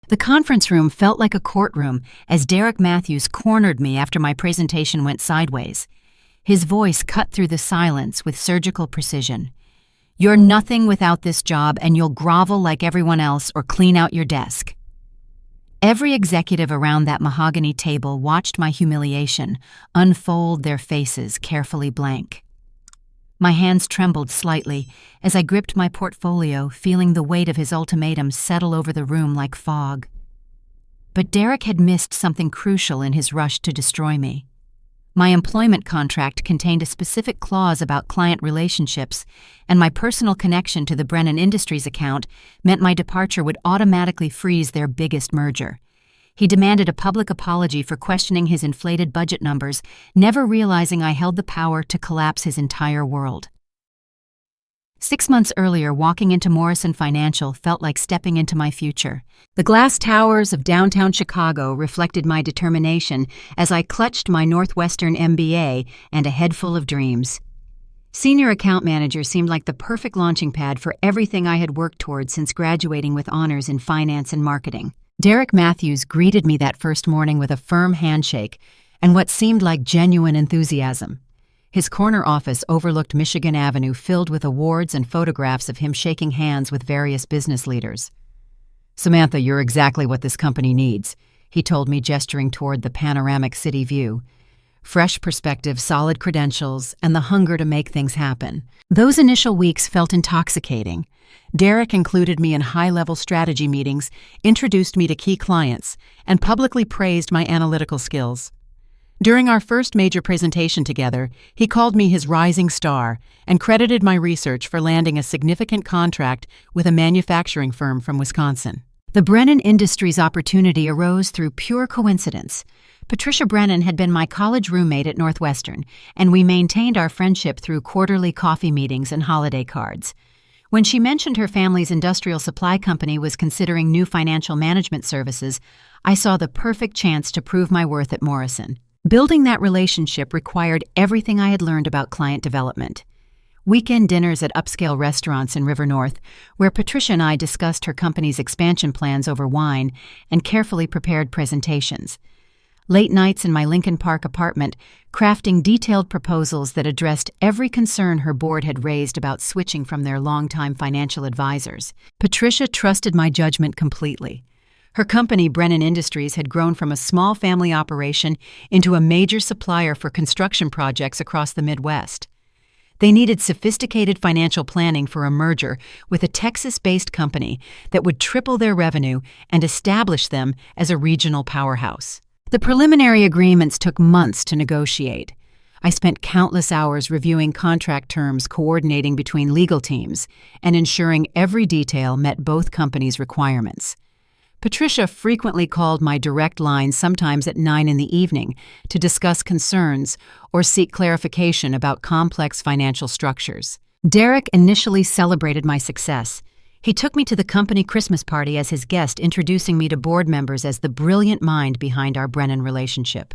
The conference room felt like a courtroom as Derek Matthews cornered me after my presentation went sideways. His voice cut through the silence with surgical precision. "You're nothing without this job, and you'll grovel like everyone else or clean out your desk." Every executive around that mahogany table watched my humiliation unfold, their faces carefully blank. My hands trembled slightly as I gripped my portfolio, feeling the weight of his ultimatum settle over the room like fog. But Derek had missed something crucial in his rush to destroy me. My employment contract contained a specific clause about client relationships, and my personal connection to the Brennan Industries account meant my departure would automatically freeze their biggest merger. He demanded a public apology for questioning his inflated budget numbers, never realizing I held the power to collapse his entire world. 6 months earlier, walking into Morrison Financial felt like stepping into my future. The glass towers of downtown Chicago reflected my determination as I clutched my Northwestern MBA and a head full of dreams. Senior account manager seemed like the perfect launching pad for everything I had worked toward since graduating with honors in finance and marketing. Derek Matthews greeted me that first morning with a firm handshake and what seemed like genuine enthusiasm. His corner office overlooked Michigan Avenue, filled with awards and photographs of him shaking hands with various business leaders. "Samantha, you're exactly what this company needs," he told me, gesturing toward the panoramic city view. Fresh perspective, solid credentials, and the hunger to make things happen. Those initial weeks felt intoxicating. Derek included me in high-level strategy meetings, introduced me to key clients, and publicly praised my analytical skills. During our first major presentation together, he called me his rising star and credited my research for landing a significant contract with a manufacturing firm from Wisconsin. The Brennan Industries opportunity arose through pure coincidence. Patricia Brennan had been my college roommate at Northwestern, and we maintained our friendship through quarterly coffee meetings and holiday cards. When she mentioned her family's industrial supply company was considering new financial management services, I saw the perfect chance to prove my worth at Morrison. Building that relationship required everything I had learned about client development. Weekend dinners at upscale restaurants in River North, where Patricia and I discussed her company's expansion plans over wine and carefully prepared presentations. Late nights in my Lincoln Park apartment, crafting detailed proposals that addressed every concern her board had raised about switching from their longtime financial advisors. Patricia trusted my judgment completely. Her company, Brennan Industries, had grown from a small family operation into a major supplier for construction projects across the Midwest. They needed sophisticated financial planning for a merger with a Texas-based company that would triple their revenue and establish them as a regional powerhouse. The preliminary agreements took months to negotiate. I spent countless hours reviewing contract terms, coordinating between legal teams, and ensuring every detail met both companies' requirements. Patricia frequently called my direct line, sometimes at 9 in the evening, to discuss concerns or seek clarification about complex financial structures. Derek initially celebrated my success. He took me to the company Christmas party as his guest, introducing me to board members as the brilliant mind behind our Brennan relationship.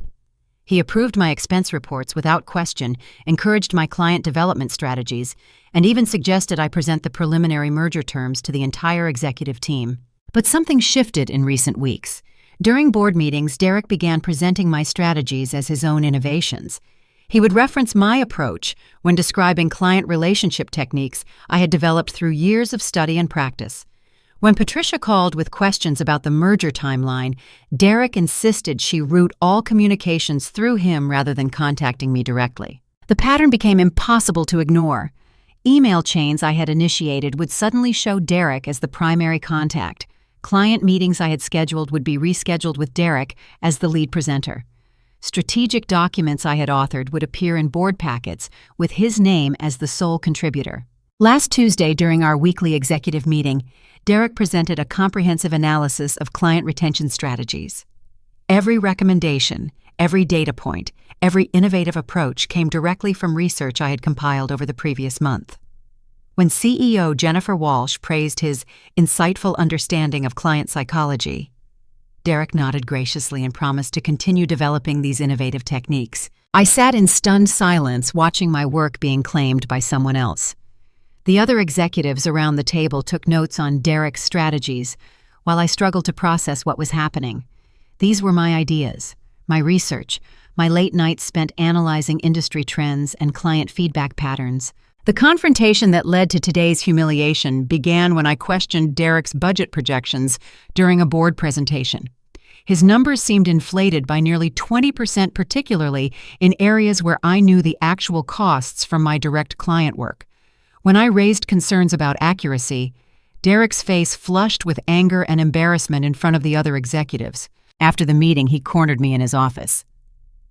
He approved my expense reports without question, encouraged my client development strategies, and even suggested I present the preliminary merger terms to the entire executive team. But something shifted in recent weeks. During board meetings, Derek began presenting my strategies as his own innovations. He would reference my approach when describing client relationship techniques I had developed through years of study and practice. When Patricia called with questions about the merger timeline, Derek insisted she route all communications through him rather than contacting me directly. The pattern became impossible to ignore. Email chains I had initiated would suddenly show Derek as the primary contact. Client meetings I had scheduled would be rescheduled with Derek as the lead presenter. Strategic documents I had authored would appear in board packets with his name as the sole contributor. Last Tuesday, during our weekly executive meeting, Derek presented a comprehensive analysis of client retention strategies. Every recommendation, every data point, every innovative approach came directly from research I had compiled over the previous month. When CEO Jennifer Walsh praised his insightful understanding of client psychology, Derek nodded graciously and promised to continue developing these innovative techniques. I sat in stunned silence, watching my work being claimed by someone else. The other executives around the table took notes on Derek's strategies, while I struggled to process what was happening. These were my ideas, my research, my late nights spent analyzing industry trends and client feedback patterns. The confrontation that led to today's humiliation began when I questioned Derek's budget projections during a board presentation. His numbers seemed inflated by nearly 20%, particularly in areas where I knew the actual costs from my direct client work. When I raised concerns about accuracy, Derek's face flushed with anger and embarrassment in front of the other executives. After the meeting, he cornered me in his office.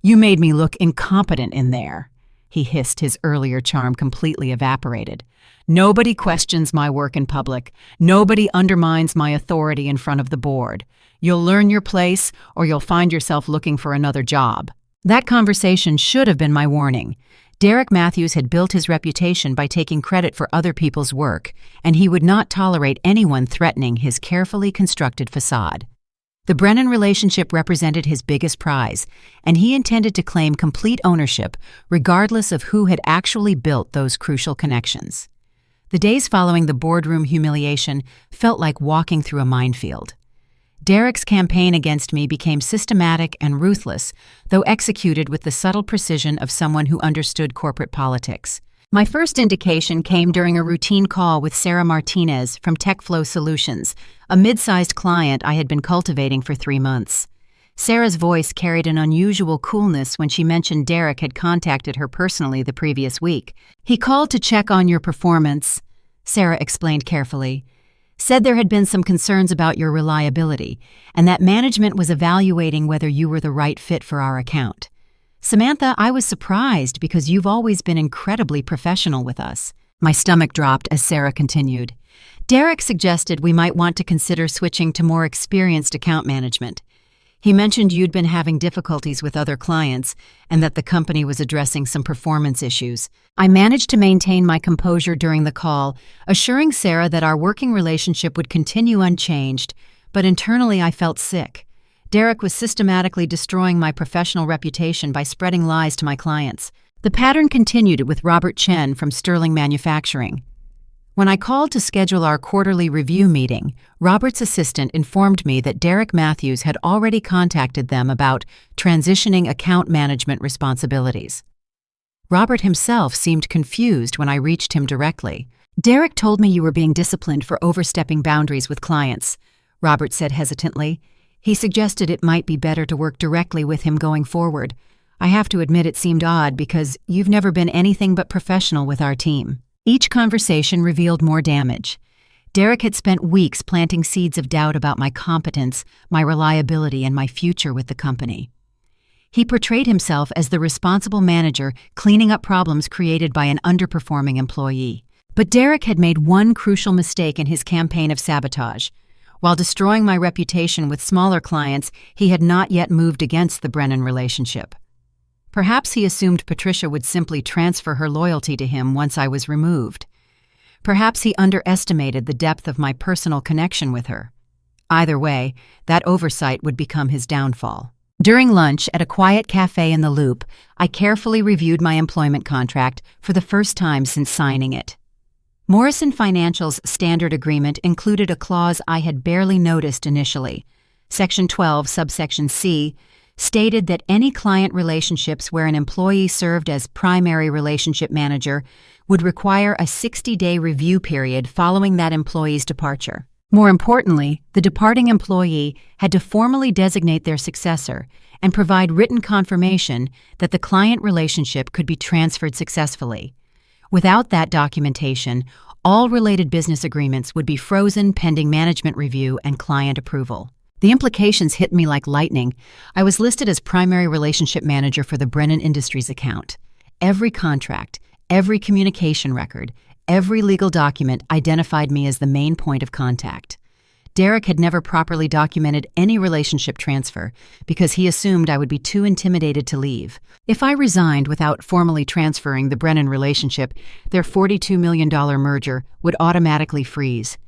"You made me look incompetent in there," he hissed, his earlier charm completely evaporated. "Nobody questions my work in public. Nobody undermines my authority in front of the board. You'll learn your place, or you'll find yourself looking for another job." That conversation should have been my warning. Derek Matthews had built his reputation by taking credit for other people's work, and he would not tolerate anyone threatening his carefully constructed facade. The Brennan relationship represented his biggest prize, and he intended to claim complete ownership regardless of who had actually built those crucial connections. The days following the boardroom humiliation felt like walking through a minefield. Derek's campaign against me became systematic and ruthless, though executed with the subtle precision of someone who understood corporate politics. My first indication came during a routine call with Sarah Martinez from TechFlow Solutions, a mid-sized client I had been cultivating for 3 months. Sarah's voice carried an unusual coolness when she mentioned Derek had contacted her personally the previous week. "He called to check on your performance," Sarah explained carefully. "Said there had been some concerns about your reliability, and that management was evaluating whether you were the right fit for our account. Samantha, I was surprised because you've always been incredibly professional with us." My stomach dropped as Sarah continued. "Derek suggested we might want to consider switching to more experienced account management. He mentioned you'd been having difficulties with other clients and that the company was addressing some performance issues." I managed to maintain my composure during the call, assuring Sarah that our working relationship would continue unchanged, but internally I felt sick. Derek was systematically destroying my professional reputation by spreading lies to my clients. The pattern continued with Robert Chen from Sterling Manufacturing. When I called to schedule our quarterly review meeting, Robert's assistant informed me that Derek Matthews had already contacted them about transitioning account management responsibilities. Robert himself seemed confused when I reached him directly. "Derek told me you were being disciplined for overstepping boundaries with clients," Robert said hesitantly. "He suggested it might be better to work directly with him going forward. I have to admit it seemed odd because you've never been anything but professional with our team." Each conversation revealed more damage. Derek had spent weeks planting seeds of doubt about my competence, my reliability, and my future with the company. He portrayed himself as the responsible manager cleaning up problems created by an underperforming employee. But Derek had made one crucial mistake in his campaign of sabotage. While destroying my reputation with smaller clients, he had not yet moved against the Brennan relationship. Perhaps he assumed Patricia would simply transfer her loyalty to him once I was removed. Perhaps he underestimated the depth of my personal connection with her. Either way, that oversight would become his downfall. During lunch at a quiet cafe in the Loop, I carefully reviewed my employment contract for the first time since signing it. Morrison Financial's standard agreement included a clause I had barely noticed initially. Section 12, subsection C, stated that any client relationships where an employee served as primary relationship manager would require a 60-day review period following that employee's departure. More importantly, the departing employee had to formally designate their successor and provide written confirmation that the client relationship could be transferred successfully. Without that documentation, all related business agreements would be frozen pending management review and client approval. The implications hit me like lightning. I was listed as primary relationship manager for the Brennan Industries account. Every contract, every communication record, every legal document identified me as the main point of contact. Derek had never properly documented any relationship transfer because he assumed I would be too intimidated to leave. If I resigned without formally transferring the Brennan relationship, their $42 million merger would automatically freeze.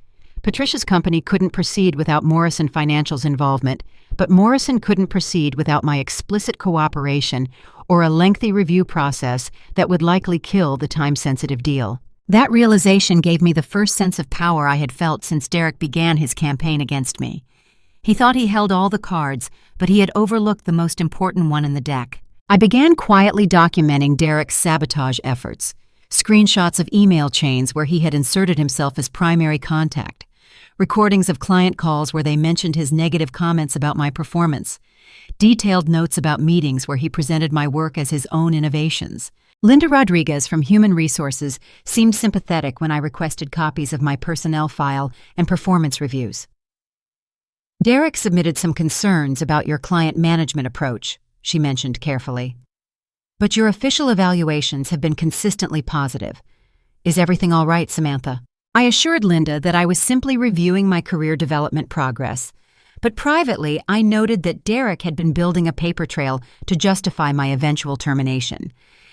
Patricia's company couldn't proceed without Morrison Financial's involvement, but Morrison couldn't proceed without my explicit cooperation or a lengthy review process that would likely kill the time-sensitive deal. That realization gave me the first sense of power I had felt since Derek began his campaign against me. He thought he held all the cards, but he had overlooked the most important one in the deck. I began quietly documenting Derek's sabotage efforts, screenshots of email chains where he had inserted himself as primary contact, recordings of client calls where they mentioned his negative comments about my performance, detailed notes about meetings where he presented my work as his own innovations. Linda Rodriguez from Human Resources seemed sympathetic when I requested copies of my personnel file and performance reviews. Derek submitted some concerns about your client management approach, she mentioned carefully. But your official evaluations have been consistently positive. Is everything all right, Samantha? I assured Linda that I was simply reviewing my career development progress, but privately I noted that Derek had been building a paper trail to justify my eventual termination.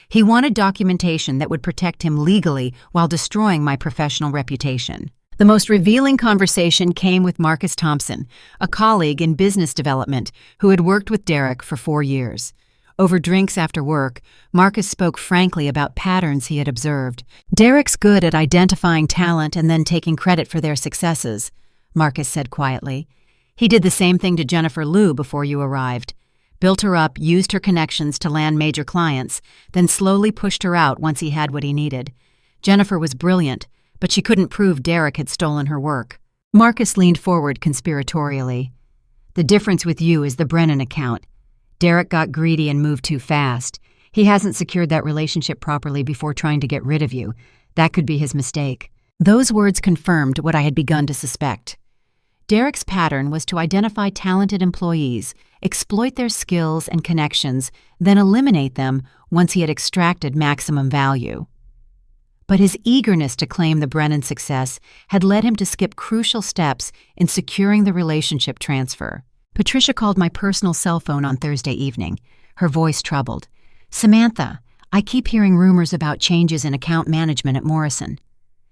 He wanted documentation that would protect him legally while destroying my professional reputation. The most revealing conversation came with Marcus Thompson, a colleague in business development who had worked with Derek for 4 years. Over drinks after work, Marcus spoke frankly about patterns he had observed. Derek's good at identifying talent and then taking credit for their successes, Marcus said quietly. He did the same thing to Jennifer Liu before you arrived. Built her up, used her connections to land major clients, then slowly pushed her out once he had what he needed. Jennifer was brilliant, but she couldn't prove Derek had stolen her work. Marcus leaned forward conspiratorially. The difference with you is the Brennan account. Derek got greedy and moved too fast. He hasn't secured that relationship properly before trying to get rid of you. That could be his mistake. Those words confirmed what I had begun to suspect. Derek's pattern was to identify talented employees, exploit their skills and connections, then eliminate them once he had extracted maximum value. But his eagerness to claim the Brennan success had led him to skip crucial steps in securing the relationship transfer. Patricia called my personal cell phone on Thursday evening, her voice troubled. Samantha, I keep hearing rumors about changes in account management at Morrison.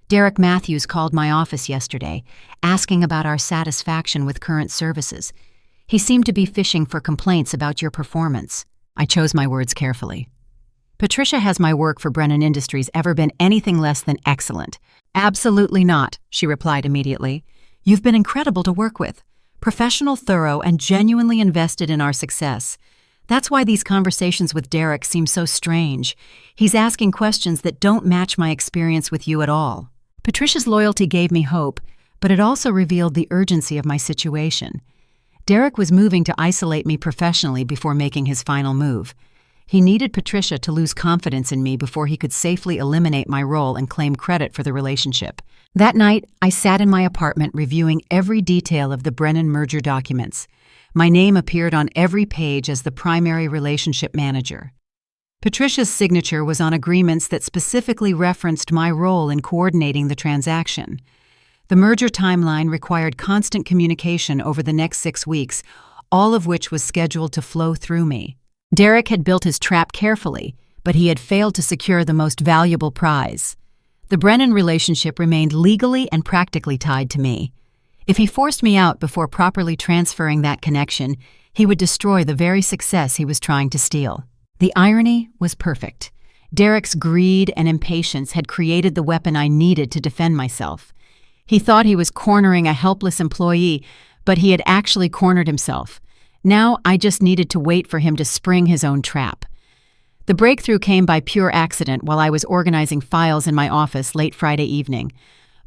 Derek Matthews called my office yesterday, asking about our satisfaction with current services. He seemed to be fishing for complaints about your performance. I chose my words carefully. Patricia, has my work for Brennan Industries ever been anything less than excellent? Absolutely not, she replied immediately. You've been incredible to work with. Professional, thorough, and genuinely invested in our success. That's why these conversations with Derek seem so strange. He's asking questions that don't match my experience with you at all. Patricia's loyalty gave me hope, but it also revealed the urgency of my situation. Derek was moving to isolate me professionally before making his final move. He needed Patricia to lose confidence in me before he could safely eliminate my role and claim credit for the relationship. That night, I sat in my apartment reviewing every detail of the Brennan merger documents. My name appeared on every page as the primary relationship manager. Patricia's signature was on agreements that specifically referenced my role in coordinating the transaction. The merger timeline required constant communication over the next 6 weeks, all of which was scheduled to flow through me. Derek had built his trap carefully, but he had failed to secure the most valuable prize. The Brennan relationship remained legally and practically tied to me. If he forced me out before properly transferring that connection, he would destroy the very success he was trying to steal. The irony was perfect. Derek's greed and impatience had created the weapon I needed to defend myself. He thought he was cornering a helpless employee, but he had actually cornered himself. Now I just needed to wait for him to spring his own trap. The breakthrough came by pure accident while I was organizing files in my office late Friday evening.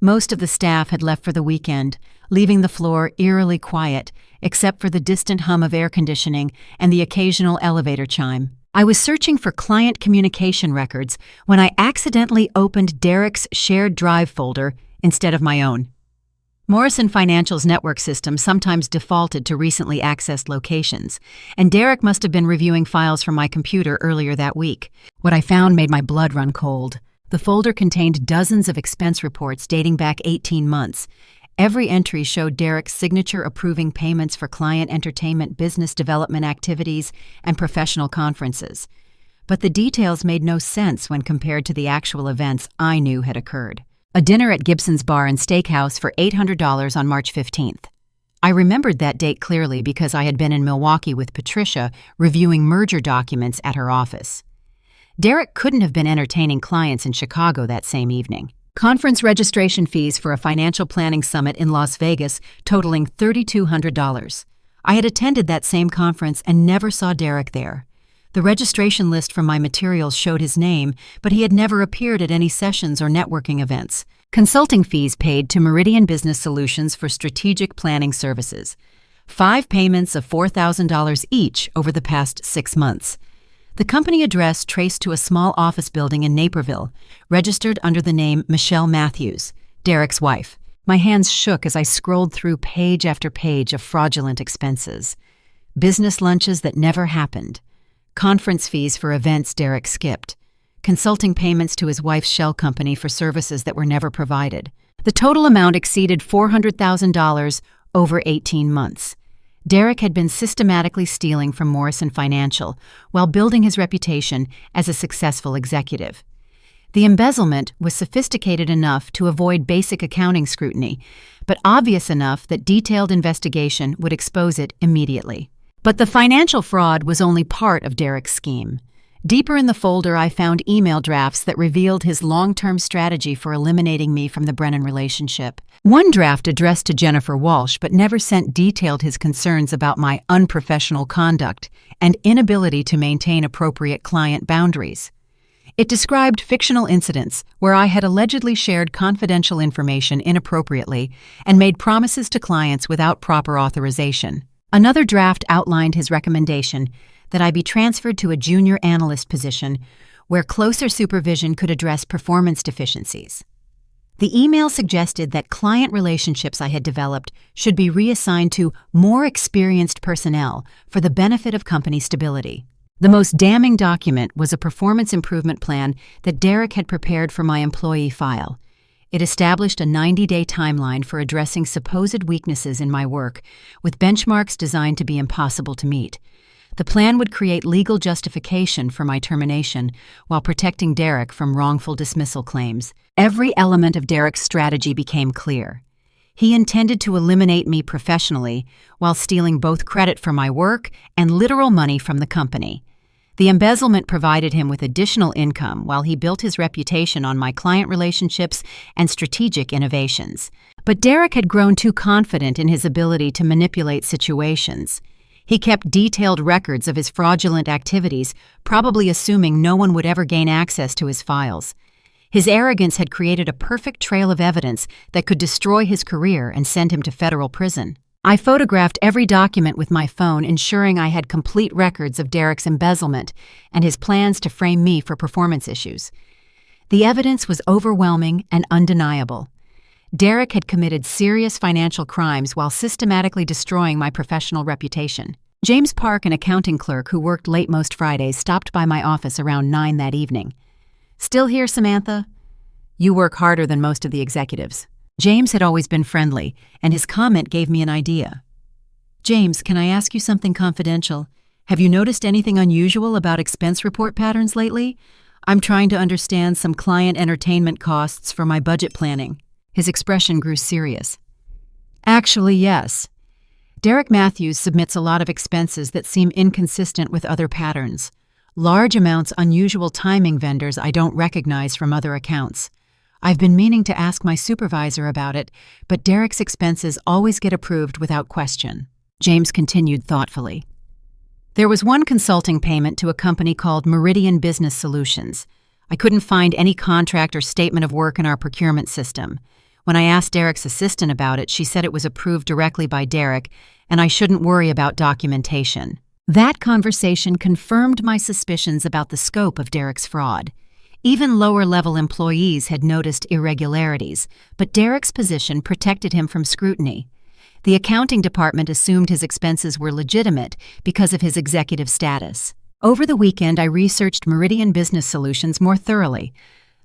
Most of the staff had left for the weekend, leaving the floor eerily quiet, except for the distant hum of air conditioning and the occasional elevator chime. I was searching for client communication records when I accidentally opened Derek's shared drive folder instead of my own. Morrison Financial's network system sometimes defaulted to recently accessed locations, and Derek must have been reviewing files from my computer earlier that week. What I found made my blood run cold. The folder contained dozens of expense reports dating back 18 months. Every entry showed Derek's signature approving payments for client entertainment, business development activities, and professional conferences. But the details made no sense when compared to the actual events I knew had occurred. A dinner at Gibson's Bar and Steakhouse for $800 on March 15th. I remembered that date clearly because I had been in Milwaukee with Patricia reviewing merger documents at her office. Derek couldn't have been entertaining clients in Chicago that same evening. Conference registration fees for a financial planning summit in Las Vegas totaling $3,200. I had attended that same conference and never saw Derek there. The registration list from my materials showed his name, but he had never appeared at any sessions or networking events. Consulting fees paid to Meridian Business Solutions for strategic planning services. 5 payments of $4,000 each over the past 6 months. The company address traced to a small office building in Naperville, registered under the name Michelle Matthews, Derek's wife. My hands shook as I scrolled through page after page of fraudulent expenses. Business lunches that never happened. Conference fees for events Derek skipped. Consulting payments to his wife's shell company for services that were never provided. The total amount exceeded $400,000 over 18 months. Derek had been systematically stealing from Morrison Financial while building his reputation as a successful executive. The embezzlement was sophisticated enough to avoid basic accounting scrutiny, but obvious enough that detailed investigation would expose it immediately. But the financial fraud was only part of Derek's scheme. Deeper in the folder, I found email drafts that revealed his long-term strategy for eliminating me from the Brennan relationship. One draft addressed to Jennifer Walsh but never sent detailed his concerns about my unprofessional conduct and inability to maintain appropriate client boundaries. It described fictional incidents where I had allegedly shared confidential information inappropriately and made promises to clients without proper authorization. Another draft outlined his recommendation that I be transferred to a junior analyst position where closer supervision could address performance deficiencies. The email suggested that client relationships I had developed should be reassigned to more experienced personnel for the benefit of company stability. The most damning document was a performance improvement plan that Derek had prepared for my employee file. It established a 90-day timeline for addressing supposed weaknesses in my work, with benchmarks designed to be impossible to meet. The plan would create legal justification for my termination while protecting Derek from wrongful dismissal claims. Every element of Derek's strategy became clear. He intended to eliminate me professionally while stealing both credit for my work and literal money from the company. The embezzlement provided him with additional income while he built his reputation on my client relationships and strategic innovations. But Derek had grown too confident in his ability to manipulate situations. He kept detailed records of his fraudulent activities, probably assuming no one would ever gain access to his files. His arrogance had created a perfect trail of evidence that could destroy his career and send him to federal prison. I photographed every document with my phone, ensuring I had complete records of Derek's embezzlement and his plans to frame me for performance issues. The evidence was overwhelming and undeniable. Derek had committed serious financial crimes while systematically destroying my professional reputation. James Park, an accounting clerk who worked late most Fridays, stopped by my office around 9 that evening. "Still here, Samantha? You work harder than most of the executives." James had always been friendly, and his comment gave me an idea. "James, can I ask you something confidential? Have you noticed anything unusual about expense report patterns lately? I'm trying to understand some client entertainment costs for my budget planning." His expression grew serious. "Actually, yes. Derek Matthews submits a lot of expenses that seem inconsistent with other patterns. Large amounts unusual timing vendors I don't recognize from other accounts. I've been meaning to ask my supervisor about it, but Derek's expenses always get approved without question." James continued thoughtfully. "There was one consulting payment to a company called Meridian Business Solutions. I couldn't find any contract or statement of work in our procurement system. When I asked Derek's assistant about it, she said it was approved directly by Derek, and I shouldn't worry about documentation." That conversation confirmed my suspicions about the scope of Derek's fraud. Even lower-level employees had noticed irregularities, but Derek's position protected him from scrutiny. The accounting department assumed his expenses were legitimate because of his executive status. Over the weekend, I researched Meridian Business Solutions more thoroughly.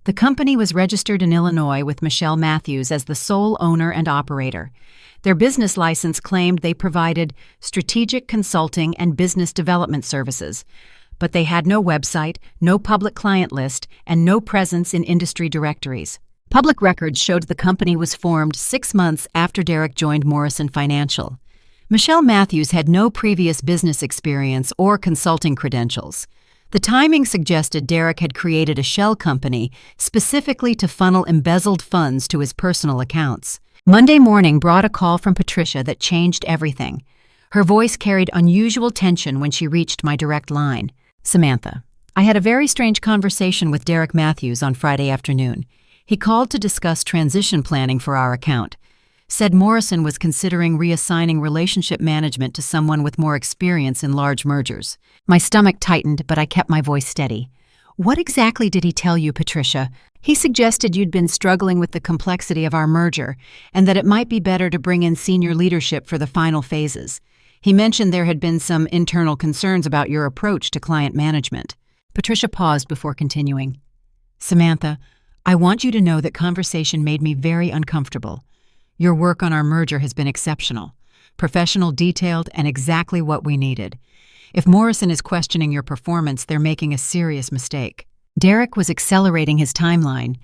The company was registered in Illinois with Michelle Matthews as the sole owner and operator. Their business license claimed they provided strategic consulting and business development services, but they had no website, no public client list, and no presence in industry directories. Public records showed the company was formed 6 months after Derek joined Morrison Financial. Michelle Matthews had no previous business experience or consulting credentials. The timing suggested Derek had created a shell company specifically to funnel embezzled funds to his personal accounts. Monday morning brought a call from Patricia that changed everything. Her voice carried unusual tension when she reached my direct line. Samantha, I had a very strange conversation with Derek Matthews on Friday afternoon. He called to discuss transition planning for our account. Said Morrison was considering reassigning relationship management to someone with more experience in large mergers. My stomach tightened, but I kept my voice steady. What exactly did he tell you, Patricia? He suggested you'd been struggling with the complexity of our merger and that it might be better to bring in senior leadership for the final phases. He mentioned there had been some internal concerns about your approach to client management. Patricia paused before continuing. Samantha, I want you to know that conversation made me very uncomfortable. Your work on our merger has been exceptional, professional, detailed, and exactly what we needed. If Morrison is questioning your performance, they're making a serious mistake. Derek was accelerating his timeline.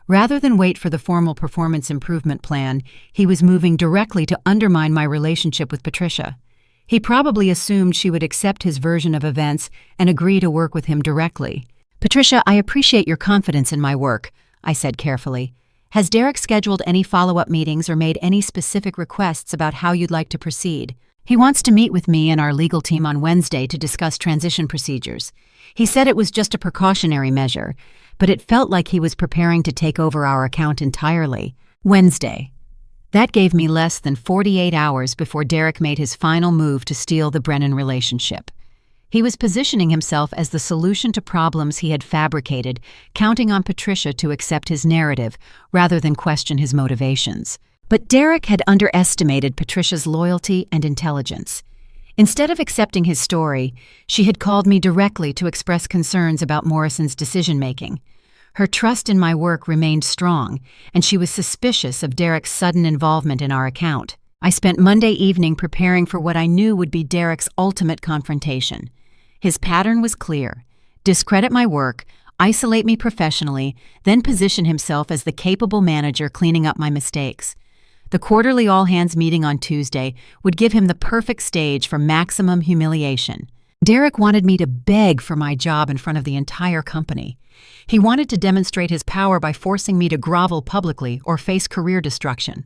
Rather than wait for the formal performance improvement plan, he was moving directly to undermine my relationship with Patricia. He probably assumed she would accept his version of events and agree to work with him directly. Patricia, I appreciate your confidence in my work, I said carefully. Has Derek scheduled any follow-up meetings or made any specific requests about how you'd like to proceed? He wants to meet with me and our legal team on Wednesday to discuss transition procedures. He said it was just a precautionary measure, but it felt like he was preparing to take over our account entirely. Wednesday. That gave me less than 48 hours before Derek made his final move to steal the Brennan relationship. He was positioning himself as the solution to problems he had fabricated, counting on Patricia to accept his narrative rather than question his motivations. But Derek had underestimated Patricia's loyalty and intelligence. Instead of accepting his story, she had called me directly to express concerns about Morrison's decision-making. Her trust in my work remained strong, and she was suspicious of Derek's sudden involvement in our account. I spent Monday evening preparing for what I knew would be Derek's ultimate confrontation. His pattern was clear: discredit my work, isolate me professionally, then position himself as the capable manager cleaning up my mistakes. The quarterly all-hands meeting on Tuesday would give him the perfect stage for maximum humiliation. Derek wanted me to beg for my job in front of the entire company. He wanted to demonstrate his power by forcing me to grovel publicly or face career destruction.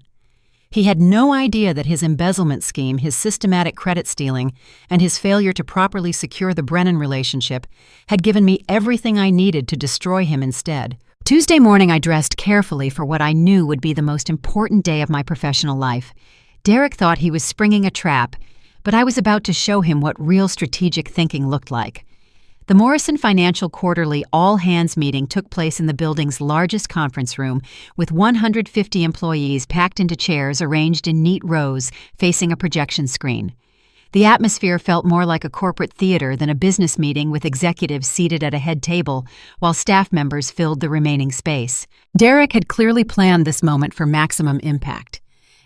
He had no idea that his embezzlement scheme, his systematic credit stealing, and his failure to properly secure the Brennan relationship had given me everything I needed to destroy him instead. Tuesday morning, I dressed carefully for what I knew would be the most important day of my professional life. Derek thought he was springing a trap, but I was about to show him what real strategic thinking looked like. The Morrison Financial Quarterly All-Hands meeting took place in the building's largest conference room, with 150 employees packed into chairs arranged in neat rows facing a projection screen. The atmosphere felt more like a corporate theater than a business meeting, with executives seated at a head table while staff members filled the remaining space. Derek had clearly planned this moment for maximum impact.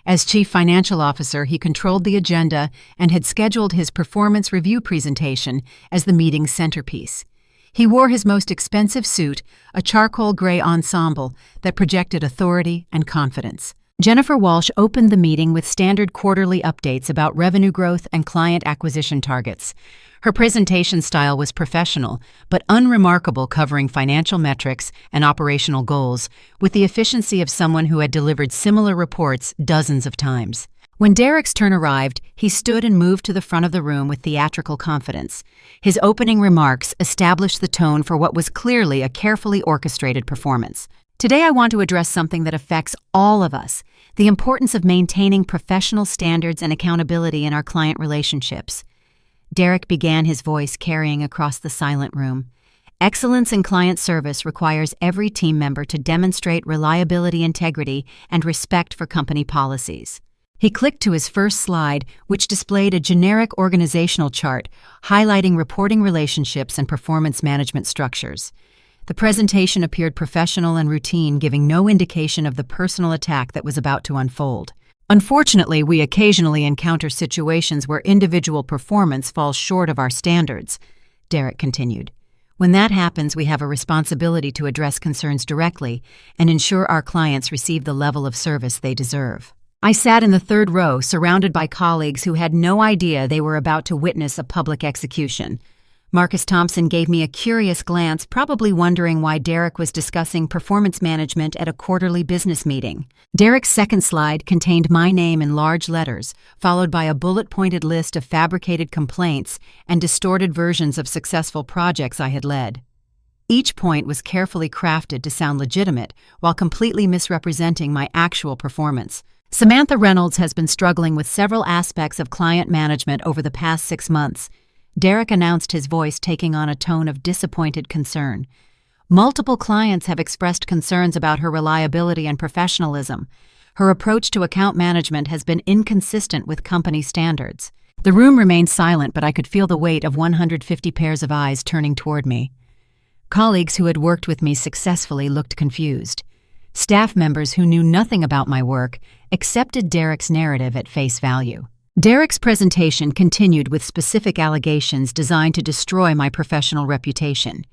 As Chief Financial Officer, he controlled the agenda and had scheduled his performance review presentation as the meeting's centerpiece. He wore his most expensive suit, a charcoal gray ensemble that projected authority and confidence. Jennifer Walsh opened the meeting with standard quarterly updates about revenue growth and client acquisition targets. Her presentation style was professional, but unremarkable, covering financial metrics and operational goals with the efficiency of someone who had delivered similar reports dozens of times. When Derek's turn arrived, he stood and moved to the front of the room with theatrical confidence. His opening remarks established the tone for what was clearly a carefully orchestrated performance. Today I want to address something that affects all of us: the importance of maintaining professional standards and accountability in our client relationships. Derek began, his voice carrying across the silent room. Excellence in client service requires every team member to demonstrate reliability, integrity, and respect for company policies. He clicked to his first slide, which displayed a generic organizational chart highlighting reporting relationships and performance management structures. The presentation appeared professional and routine, giving no indication of the personal attack that was about to unfold. Unfortunately, we occasionally encounter situations where individual performance falls short of our standards, Derek continued. When that happens, we have a responsibility to address concerns directly and ensure our clients receive the level of service they deserve. I sat in the third row, surrounded by colleagues who had no idea they were about to witness a public execution. Marcus Thompson gave me a curious glance, probably wondering why Derek was discussing performance management at a quarterly business meeting. Derek's second slide contained my name in large letters, followed by a bullet-pointed list of fabricated complaints and distorted versions of successful projects I had led. Each point was carefully crafted to sound legitimate while completely misrepresenting my actual performance. Samantha Reynolds has been struggling with several aspects of client management over the past 6 months. Derek announced, his voice taking on a tone of disappointed concern. Multiple clients have expressed concerns about her reliability and professionalism. Her approach to account management has been inconsistent with company standards. The room remained silent, but I could feel the weight of 150 pairs of eyes turning toward me. Colleagues who had worked with me successfully looked confused. Staff members who knew nothing about my work accepted Derek's narrative at face value. Derek's presentation continued with specific allegations designed to destroy my professional reputation.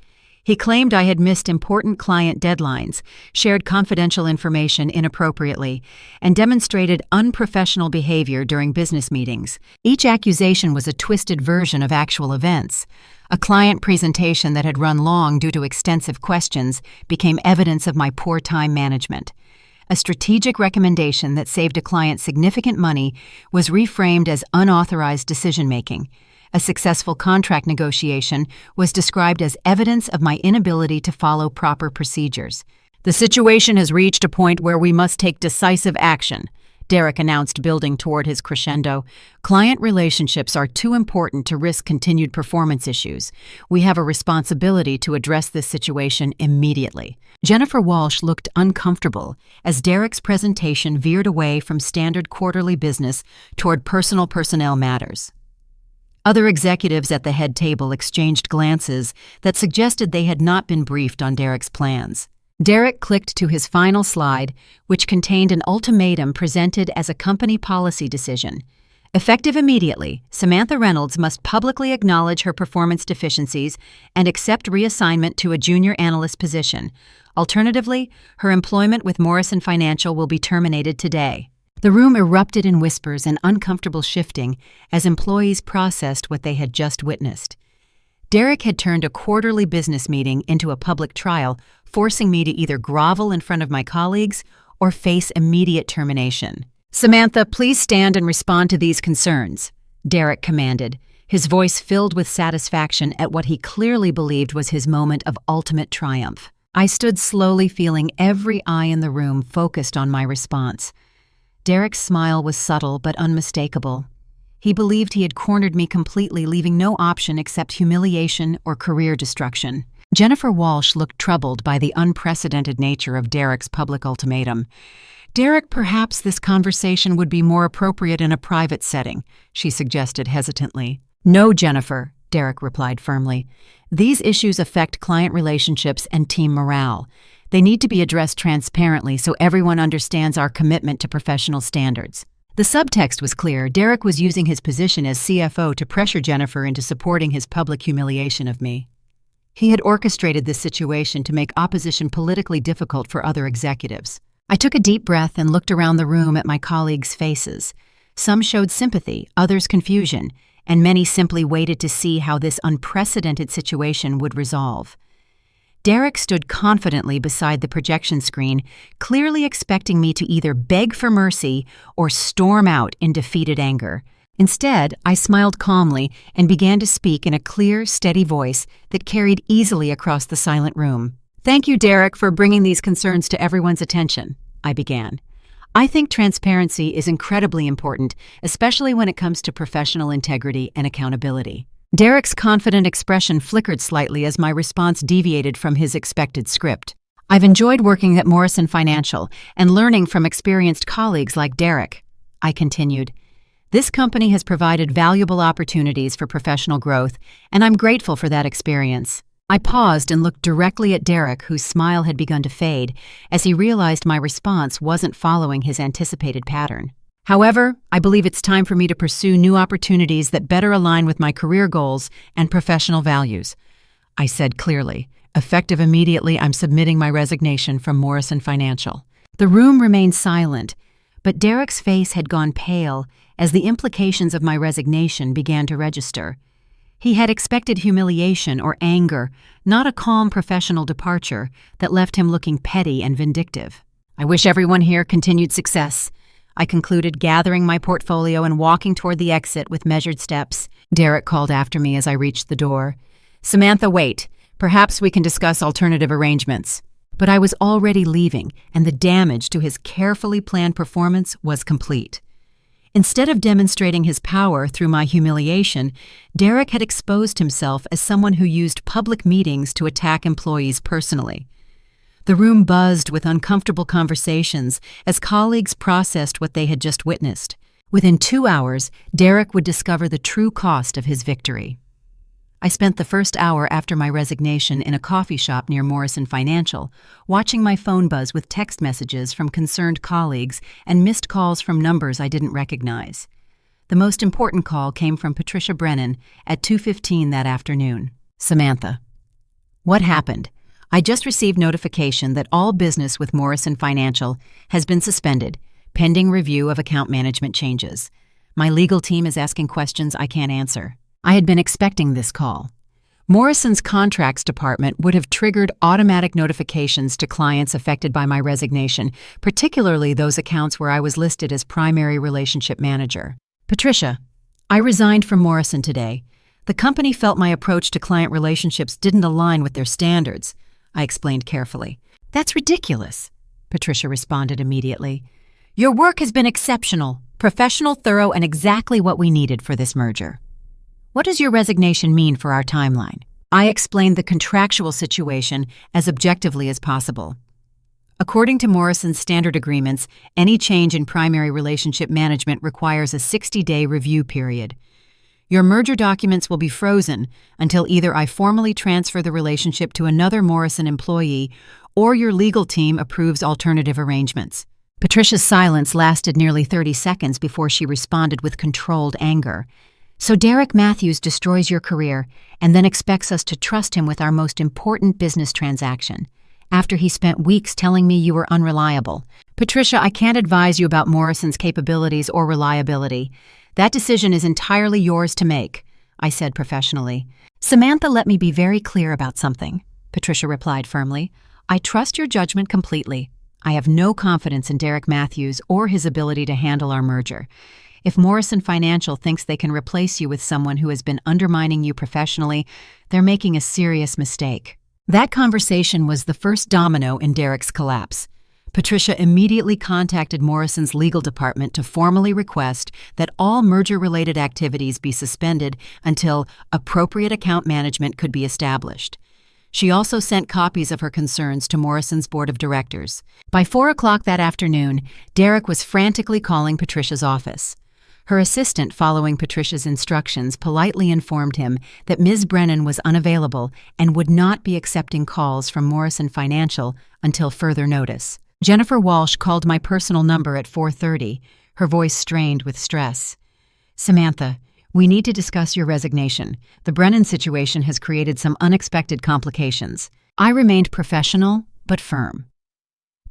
He claimed I had missed important client deadlines, shared confidential information inappropriately, and demonstrated unprofessional behavior during business meetings. Each accusation was a twisted version of actual events. A client presentation that had run long due to extensive questions became evidence of my poor time management. A strategic recommendation that saved a client significant money was reframed as unauthorized decision-making. A successful contract negotiation was described as evidence of my inability to follow proper procedures. "The situation has reached a point where we must take decisive action," Derek announced, building toward his crescendo. "Client relationships are too important to risk continued performance issues. We have a responsibility to address this situation immediately." Jennifer Walsh looked uncomfortable as Derek's presentation veered away from standard quarterly business toward personal personnel matters. Other executives at the head table exchanged glances that suggested they had not been briefed on Derek's plans. Derek clicked to his final slide, which contained an ultimatum presented as a company policy decision. Effective immediately, Samantha Reynolds must publicly acknowledge her performance deficiencies and accept reassignment to a junior analyst position. Alternatively, her employment with Morrison Financial will be terminated today. The room erupted in whispers and uncomfortable shifting as employees processed what they had just witnessed. Derek had turned a quarterly business meeting into a public trial, forcing me to either grovel in front of my colleagues or face immediate termination. "Samantha, please stand and respond to these concerns," Derek commanded, his voice filled with satisfaction at what he clearly believed was his moment of ultimate triumph. I stood slowly, feeling every eye in the room focused on my response. Derek's smile was subtle but unmistakable. He believed he had cornered me completely, leaving no option except humiliation or career destruction. Jennifer Walsh looked troubled by the unprecedented nature of Derek's public ultimatum. "Derek, perhaps this conversation would be more appropriate in a private setting," she suggested hesitantly. "No, Jennifer," Derek replied firmly. "These issues affect client relationships and team morale. They need to be addressed transparently so everyone understands our commitment to professional standards." The subtext was clear. Derek was using his position as CFO to pressure Jennifer into supporting his public humiliation of me. He had orchestrated this situation to make opposition politically difficult for other executives. I took a deep breath and looked around the room at my colleagues' faces. Some showed sympathy, others confusion, and many simply waited to see how this unprecedented situation would resolve. Derek stood confidently beside the projection screen, clearly expecting me to either beg for mercy or storm out in defeated anger. Instead, I smiled calmly and began to speak in a clear, steady voice that carried easily across the silent room. "Thank you, Derek, for bringing these concerns to everyone's attention," I began. "I think transparency is incredibly important, especially when it comes to professional integrity and accountability." Derek's confident expression flickered slightly as my response deviated from his expected script. "I've enjoyed working at Morrison Financial and learning from experienced colleagues like Derek," I continued. "This company has provided valuable opportunities for professional growth, and I'm grateful for that experience." I paused and looked directly at Derek, whose smile had begun to fade as he realized my response wasn't following his anticipated pattern. "However, I believe it's time for me to pursue new opportunities that better align with my career goals and professional values," I said clearly. "Effective immediately, I'm submitting my resignation from Morrison Financial." The room remained silent, but Derek's face had gone pale as the implications of my resignation began to register. He had expected humiliation or anger, not a calm professional departure that left him looking petty and vindictive. "I wish everyone here continued success," I concluded, gathering my portfolio and walking toward the exit with measured steps. Derek called after me as I reached the door. "Samantha, wait. Perhaps we can discuss alternative arrangements." But I was already leaving, and the damage to his carefully planned performance was complete. Instead of demonstrating his power through my humiliation, Derek had exposed himself as someone who used public meetings to attack employees personally. The room buzzed with uncomfortable conversations as colleagues processed what they had just witnessed. Within 2 hours, Derek would discover the true cost of his victory. I spent the first hour after my resignation in a coffee shop near Morrison Financial, watching my phone buzz with text messages from concerned colleagues and missed calls from numbers I didn't recognize. The most important call came from Patricia Brennan at 2:15 that afternoon. "Samantha, what happened? I just received notification that all business with Morrison Financial has been suspended, pending review of account management changes. My legal team is asking questions I can't answer." I had been expecting this call. Morrison's contracts department would have triggered automatic notifications to clients affected by my resignation, particularly those accounts where I was listed as primary relationship manager. "Patricia, I resigned from Morrison today. The company felt my approach to client relationships didn't align with their standards," I explained carefully. "That's ridiculous," Patricia responded immediately. "Your work has been exceptional, professional, thorough, and exactly what we needed for this merger. What does your resignation mean for our timeline?" I explained the contractual situation as objectively as possible. According to Morrison's standard agreements, any change in primary relationship management requires a 60-day review period. Your merger documents will be frozen until either I formally transfer the relationship to another Morrison employee or your legal team approves alternative arrangements. Patricia's silence lasted nearly 30 seconds before she responded with controlled anger. "So Derek Matthews destroys your career and then expects us to trust him with our most important business transaction, after he spent weeks telling me you were unreliable. Patricia, I can't advise you about Morrison's capabilities or reliability. That decision is entirely yours to make," I said professionally. "Samantha, let me be very clear about something," Patricia replied firmly. "I trust your judgment completely. I have no confidence in Derek Matthews or his ability to handle our merger. If Morrison Financial thinks they can replace you with someone who has been undermining you professionally, they're making a serious mistake." That conversation was the first domino in Derek's collapse. Patricia immediately contacted Morrison's legal department to formally request that all merger-related activities be suspended until appropriate account management could be established. She also sent copies of her concerns to Morrison's board of directors. By 4 o'clock that afternoon, Derek was frantically calling Patricia's office. Her assistant, following Patricia's instructions, politely informed him that Ms. Brennan was unavailable and would not be accepting calls from Morrison Financial until further notice. Jennifer Walsh called my personal number at 4:30, her voice strained with stress. "Samantha, we need to discuss your resignation. The Brennan situation has created some unexpected complications." I remained professional but firm.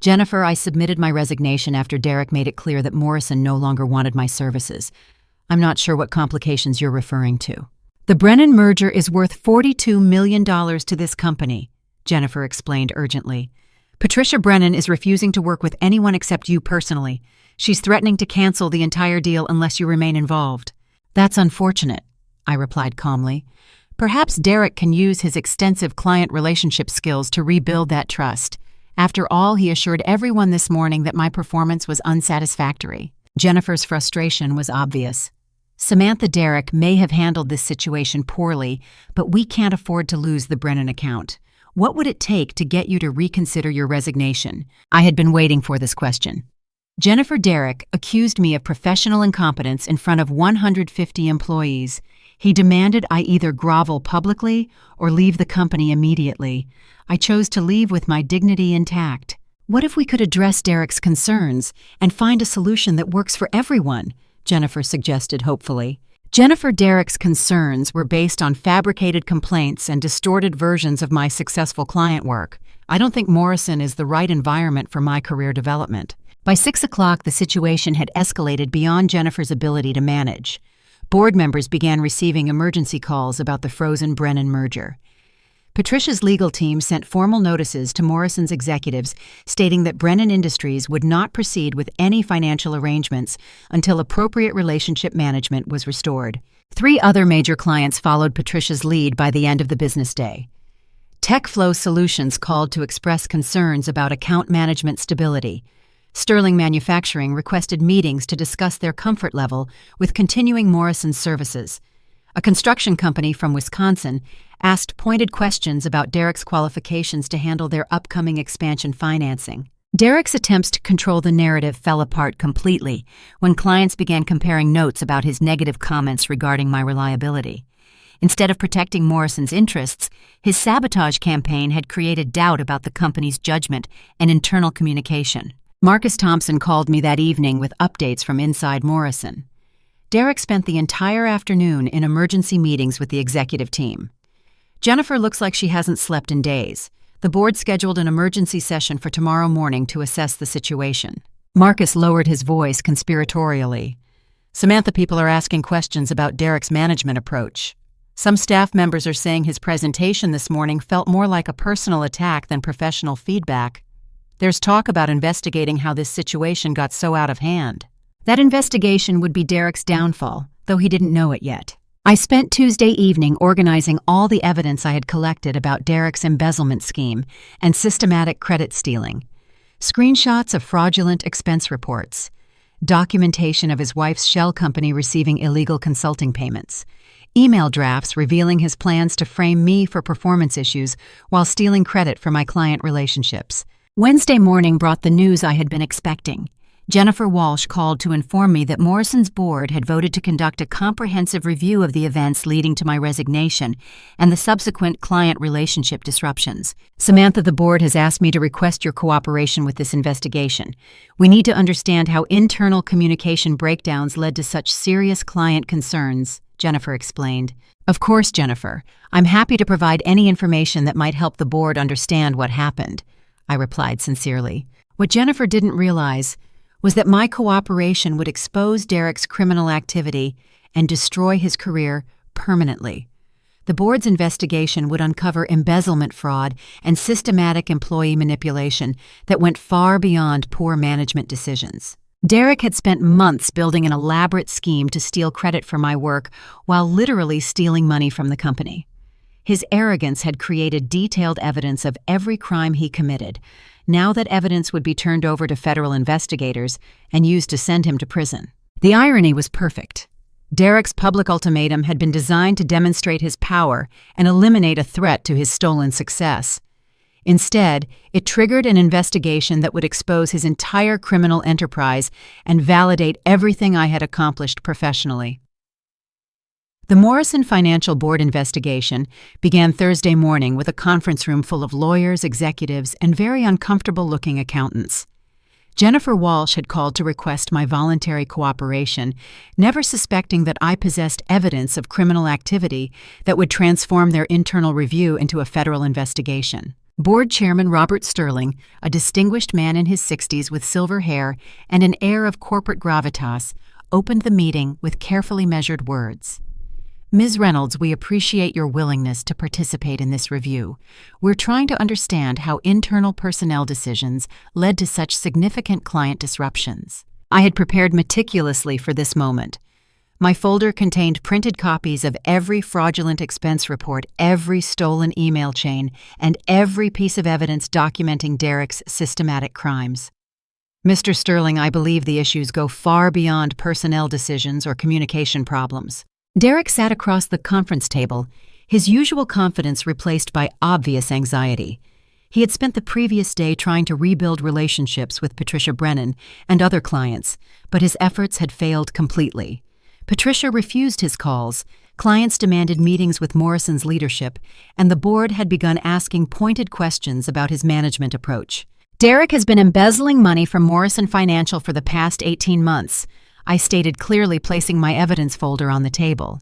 "Jennifer, I submitted my resignation after Derek made it clear that Morrison no longer wanted my services. I'm not sure what complications you're referring to." "The Brennan merger is worth $42 million to this company," Jennifer explained urgently. "Patricia Brennan is refusing to work with anyone except you personally. She's threatening to cancel the entire deal unless you remain involved." "That's unfortunate," I replied calmly. "Perhaps Derek can use his extensive client relationship skills to rebuild that trust. After all, he assured everyone this morning that my performance was unsatisfactory." Jennifer's frustration was obvious. "Samantha, Derek may have handled this situation poorly, but we can't afford to lose the Brennan account. What would it take to get you to reconsider your resignation?" I had been waiting for this question. Jennifer Derek accused me of professional incompetence in front of 150 employees. He demanded I either grovel publicly or leave the company immediately. I chose to leave with my dignity intact. "What if we could address Derek's concerns and find a solution that works for everyone?" Jennifer suggested hopefully. Jennifer Derek's concerns were based on fabricated complaints and distorted versions of my successful client work. I don't think Morrison is the right environment for my career development. By 6 o'clock, the situation had escalated beyond Jennifer's ability to manage. Board members began receiving emergency calls about the frozen Brennan merger. Patricia's legal team sent formal notices to Morrison's executives stating that Brennan Industries would not proceed with any financial arrangements until appropriate relationship management was restored. 3 other major clients followed Patricia's lead by the end of the business day. TechFlow Solutions called to express concerns about account management stability. Sterling Manufacturing requested meetings to discuss their comfort level with continuing Morrison's services. A construction company from Wisconsin asked pointed questions about Derek's qualifications to handle their upcoming expansion financing. Derek's attempts to control the narrative fell apart completely when clients began comparing notes about his negative comments regarding my reliability. Instead of protecting Morrison's interests, his sabotage campaign had created doubt about the company's judgment and internal communication. Marcus Thompson called me that evening with updates from inside Morrison. Derek spent the entire afternoon in emergency meetings with the executive team. Jennifer looks like she hasn't slept in days. The board scheduled an emergency session for tomorrow morning to assess the situation. Marcus lowered his voice conspiratorially. Samantha, people are asking questions about Derek's management approach. Some staff members are saying his presentation this morning felt more like a personal attack than professional feedback. There's talk about investigating how this situation got so out of hand. That investigation would be Derek's downfall, though he didn't know it yet. I spent Tuesday evening organizing all the evidence I had collected about Derek's embezzlement scheme and systematic credit stealing. Screenshots of fraudulent expense reports, documentation of his wife's shell company receiving illegal consulting payments, email drafts revealing his plans to frame me for performance issues while stealing credit for my client relationships. Wednesday morning brought the news I had been expecting. Jennifer Walsh called to inform me that Morrison's board had voted to conduct a comprehensive review of the events leading to my resignation and the subsequent client relationship disruptions. Samantha, the board has asked me to request your cooperation with this investigation. We need to understand how internal communication breakdowns led to such serious client concerns, Jennifer explained. Of course, Jennifer. I'm happy to provide any information that might help the board understand what happened, I replied sincerely. What Jennifer didn't realize was that my cooperation would expose Derek's criminal activity and destroy his career permanently. The board's investigation would uncover embezzlement fraud and systematic employee manipulation that went far beyond poor management decisions. Derek had spent months building an elaborate scheme to steal credit for my work while literally stealing money from the company. His arrogance had created detailed evidence of every crime he committed. Now that evidence would be turned over to federal investigators and used to send him to prison. The irony was perfect. Derek's public ultimatum had been designed to demonstrate his power and eliminate a threat to his stolen success. Instead, it triggered an investigation that would expose his entire criminal enterprise and validate everything I had accomplished professionally. The Morrison Financial Board investigation began Thursday morning with a conference room full of lawyers, executives, and very uncomfortable-looking accountants. Jennifer Walsh had called to request my voluntary cooperation, never suspecting that I possessed evidence of criminal activity that would transform their internal review into a federal investigation. Board Chairman Robert Sterling, a distinguished man in his 60s with silver hair and an air of corporate gravitas, opened the meeting with carefully measured words. Ms. Reynolds, we appreciate your willingness to participate in this review. We're trying to understand how internal personnel decisions led to such significant client disruptions. I had prepared meticulously for this moment. My folder contained printed copies of every fraudulent expense report, every stolen email chain, and every piece of evidence documenting Derek's systematic crimes. Mr. Sterling, I believe the issues go far beyond personnel decisions or communication problems. Derek sat across the conference table, his usual confidence replaced by obvious anxiety. He had spent the previous day trying to rebuild relationships with Patricia Brennan and other clients, but his efforts had failed completely. Patricia refused his calls, clients demanded meetings with Morrison's leadership, and the board had begun asking pointed questions about his management approach. Derek has been embezzling money from Morrison Financial for the past 18 months, I stated clearly, placing my evidence folder on the table.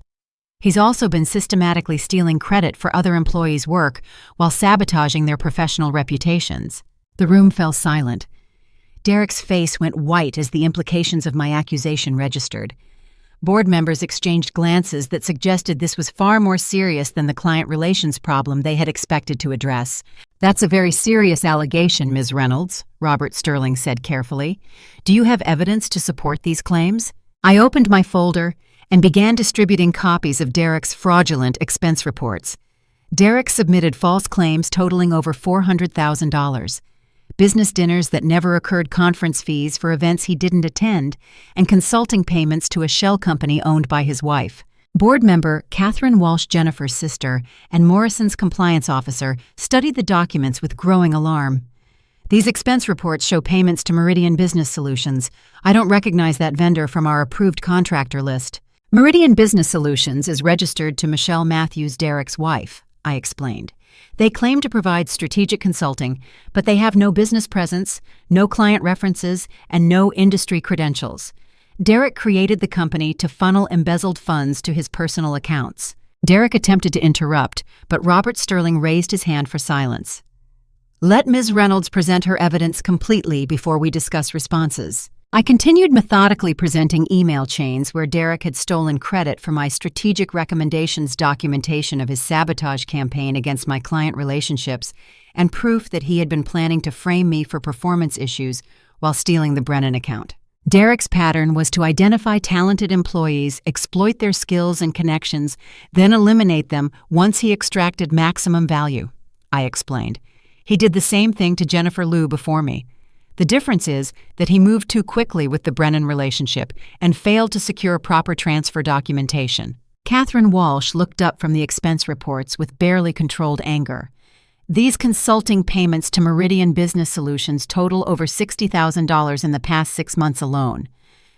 He's also been systematically stealing credit for other employees' work while sabotaging their professional reputations. The room fell silent. Derek's face went white as the implications of my accusation registered. Board members exchanged glances that suggested this was far more serious than the client relations problem they had expected to address. "That's a very serious allegation, Ms. Reynolds," Robert Sterling said carefully. "Do you have evidence to support these claims?" I opened my folder and began distributing copies of Derek's fraudulent expense reports. Derek submitted false claims totaling over $400,000. Business dinners that never occurred, conference fees for events he didn't attend, and consulting payments to a shell company owned by his wife. Board member Catherine Walsh, Jennifer's sister, and Morrison's compliance officer studied the documents with growing alarm. "These expense reports show payments to Meridian Business Solutions. I don't recognize that vendor from our approved contractor list." "Meridian Business Solutions is registered to Michelle Matthews, Derek's wife," I explained. "They claim to provide strategic consulting, but they have no business presence, no client references, and no industry credentials. Derek created the company to funnel embezzled funds to his personal accounts." Derek attempted to interrupt, but Robert Sterling raised his hand for silence. "Let Ms. Reynolds present her evidence completely before we discuss responses." I continued methodically presenting email chains where Derek had stolen credit for my strategic recommendations documentation of his sabotage campaign against my client relationships and proof that he had been planning to frame me for performance issues while stealing the Brennan account. Derek's pattern was to identify talented employees, exploit their skills and connections, then eliminate them once he extracted maximum value, I explained. He did the same thing to Jennifer Liu before me. The difference is that he moved too quickly with the Brennan relationship and failed to secure proper transfer documentation. Catherine Walsh looked up from the expense reports with barely controlled anger. "These consulting payments to Meridian Business Solutions total over $60,000 in the past 6 months alone.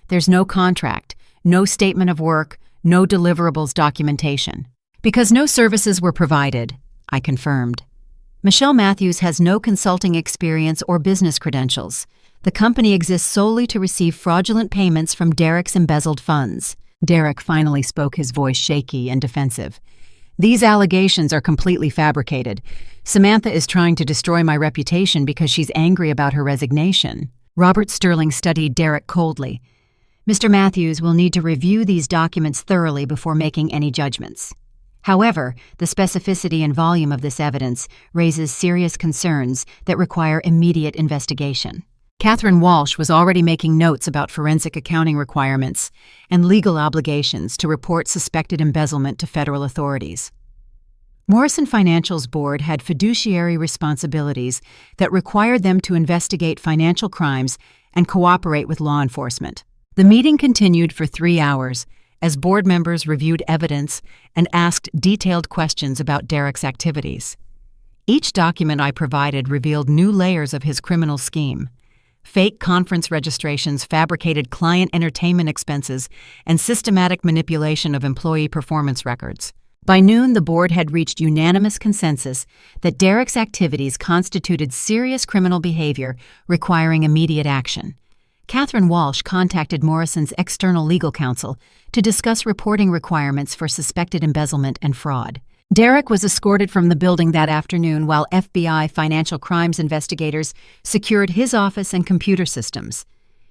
There's no contract, no statement of work, no deliverables documentation." "Because no services were provided," I confirmed. "Michelle Matthews has no consulting experience or business credentials. The company exists solely to receive fraudulent payments from Derek's embezzled funds." Derek finally spoke, his voice shaky and defensive. "These allegations are completely fabricated. Samantha is trying to destroy my reputation because she's angry about her resignation." Robert Sterling studied Derek coldly. "Mr. Matthews will need to review these documents thoroughly before making any judgments. However, the specificity and volume of this evidence raises serious concerns that require immediate investigation." Catherine Walsh was already making notes about forensic accounting requirements and legal obligations to report suspected embezzlement to federal authorities. Morrison Financial's board had fiduciary responsibilities that required them to investigate financial crimes and cooperate with law enforcement. The meeting continued for 3 hours, as board members reviewed evidence and asked detailed questions about Derek's activities. Each document I provided revealed new layers of his criminal scheme: fake conference registrations, fabricated client entertainment expenses, and systematic manipulation of employee performance records. By noon, the board had reached unanimous consensus that Derek's activities constituted serious criminal behavior requiring immediate action. Catherine Walsh contacted Morrison's external legal counsel to discuss reporting requirements for suspected embezzlement and fraud. Derek was escorted from the building that afternoon while FBI financial crimes investigators secured his office and computer systems.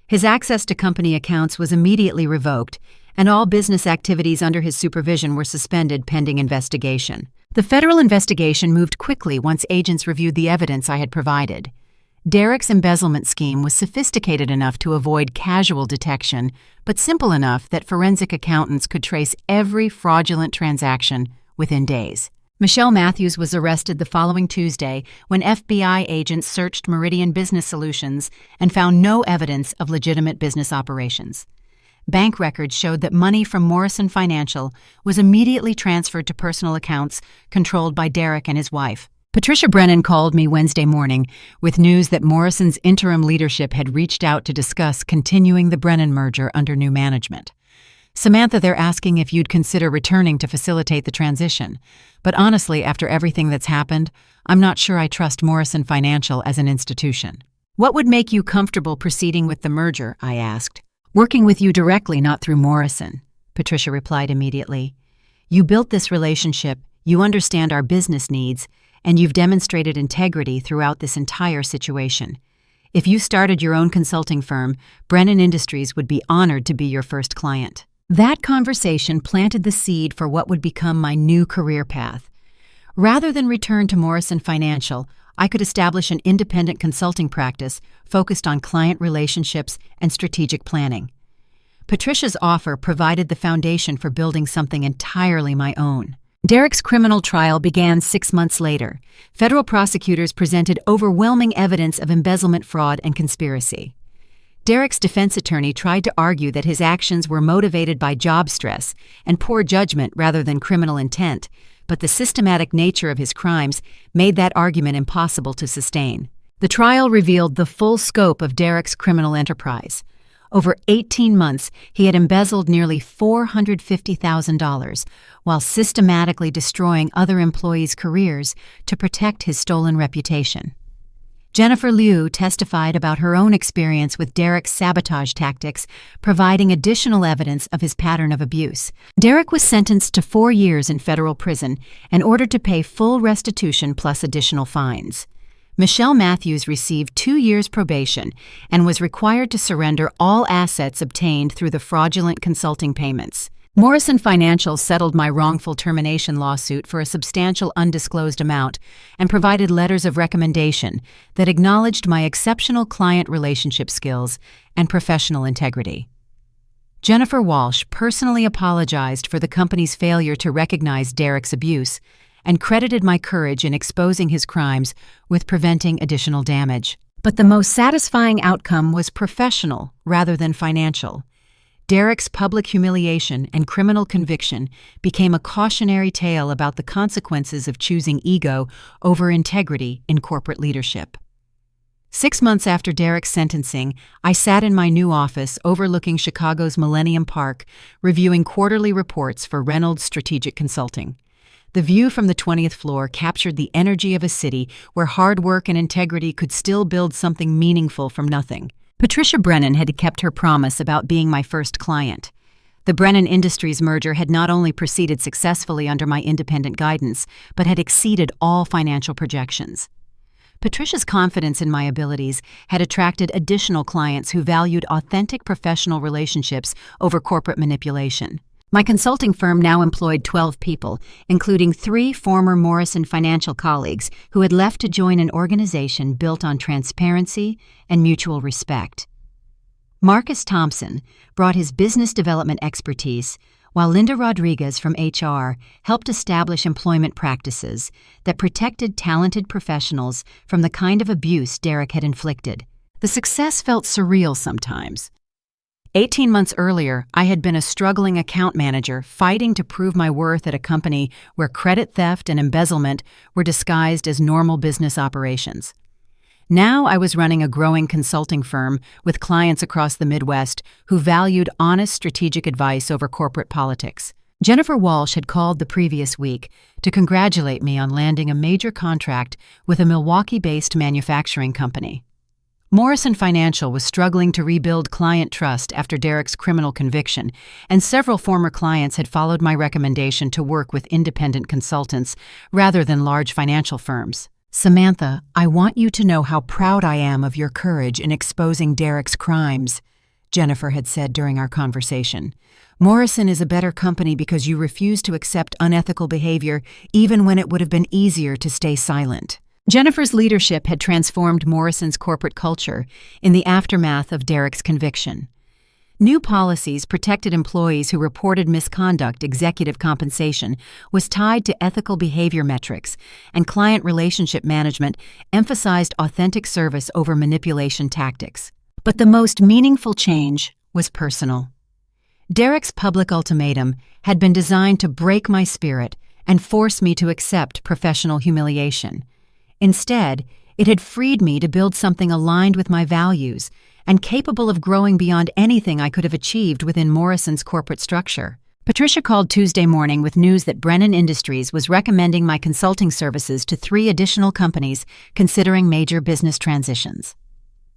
His access to company accounts was immediately revoked, and all business activities under his supervision were suspended pending investigation. The federal investigation moved quickly once agents reviewed the evidence I had provided. Derek's embezzlement scheme was sophisticated enough to avoid casual detection, but simple enough that forensic accountants could trace every fraudulent transaction within days. Michelle Matthews was arrested the following Tuesday when FBI agents searched Meridian Business Solutions and found no evidence of legitimate business operations. Bank records showed that money from Morrison Financial was immediately transferred to personal accounts controlled by Derek and his wife. Patricia Brennan called me Wednesday morning with news that Morrison's interim leadership had reached out to discuss continuing the Brennan merger under new management. "Samantha, they're asking if you'd consider returning to facilitate the transition. But honestly, after everything that's happened, I'm not sure I trust Morrison Financial as an institution." "What would make you comfortable proceeding with the merger?" I asked. "Working with you directly, not through Morrison," Patricia replied immediately. "You built this relationship, you understand our business needs, and you've demonstrated integrity throughout this entire situation. If you started your own consulting firm, Brennan Industries would be honored to be your first client." That conversation planted the seed for what would become my new career path. Rather than return to Morrison Financial, I could establish an independent consulting practice focused on client relationships and strategic planning. Patricia's offer provided the foundation for building something entirely my own. Derek's criminal trial began 6 months later. Federal prosecutors presented overwhelming evidence of embezzlement, fraud, and conspiracy. Derek's defense attorney tried to argue that his actions were motivated by job stress and poor judgment rather than criminal intent, but the systematic nature of his crimes made that argument impossible to sustain. The trial revealed the full scope of Derek's criminal enterprise. Over 18 months, he had embezzled nearly $450,000 while systematically destroying other employees' careers to protect his stolen reputation. Jennifer Liu testified about her own experience with Derek's sabotage tactics, providing additional evidence of his pattern of abuse. Derek was sentenced to 4 years in federal prison and ordered to pay full restitution plus additional fines. Michelle Matthews received 2 years probation and was required to surrender all assets obtained through the fraudulent consulting payments. Morrison Financial settled my wrongful termination lawsuit for a substantial undisclosed amount and provided letters of recommendation that acknowledged my exceptional client relationship skills and professional integrity. Jennifer Walsh personally apologized for the company's failure to recognize Derek's abuse and credited my courage in exposing his crimes with preventing additional damage. But the most satisfying outcome was professional rather than financial. Derek's public humiliation and criminal conviction became a cautionary tale about the consequences of choosing ego over integrity in corporate leadership. 6 months after Derek's sentencing, I sat in my new office overlooking Chicago's Millennium Park, reviewing quarterly reports for Reynolds Strategic Consulting. The view from the 20th floor captured the energy of a city where hard work and integrity could still build something meaningful from nothing. Patricia Brennan had kept her promise about being my first client. The Brennan Industries merger had not only proceeded successfully under my independent guidance, but had exceeded all financial projections. Patricia's confidence in my abilities had attracted additional clients who valued authentic professional relationships over corporate manipulation. My consulting firm now employed 12 people, including 3 former Morrison Financial colleagues who had left to join an organization built on transparency and mutual respect. Marcus Thompson brought his business development expertise, while Linda Rodriguez from HR helped establish employment practices that protected talented professionals from the kind of abuse Derek had inflicted. The success felt surreal sometimes. 18 months earlier, I had been a struggling account manager fighting to prove my worth at a company where credit theft and embezzlement were disguised as normal business operations. Now I was running a growing consulting firm with clients across the Midwest who valued honest strategic advice over corporate politics. Jennifer Walsh had called the previous week to congratulate me on landing a major contract with a Milwaukee-based manufacturing company. Morrison Financial was struggling to rebuild client trust after Derek's criminal conviction, and several former clients had followed my recommendation to work with independent consultants rather than large financial firms. "Samantha, I want you to know how proud I am of your courage in exposing Derek's crimes," Jennifer had said during our conversation. "Morrison is a better company because you refuse to accept unethical behavior even when it would have been easier to stay silent." Jennifer's leadership had transformed Morrison's corporate culture in the aftermath of Derek's conviction. New policies protected employees who reported misconduct. Executive compensation was tied to ethical behavior metrics, and client relationship management emphasized authentic service over manipulation tactics. But the most meaningful change was personal. Derek's public ultimatum had been designed to break my spirit and force me to accept professional humiliation. Instead, it had freed me to build something aligned with my values and capable of growing beyond anything I could have achieved within Morrison's corporate structure. Patricia called Tuesday morning with news that Brennan Industries was recommending my consulting services to 3 additional companies considering major business transitions.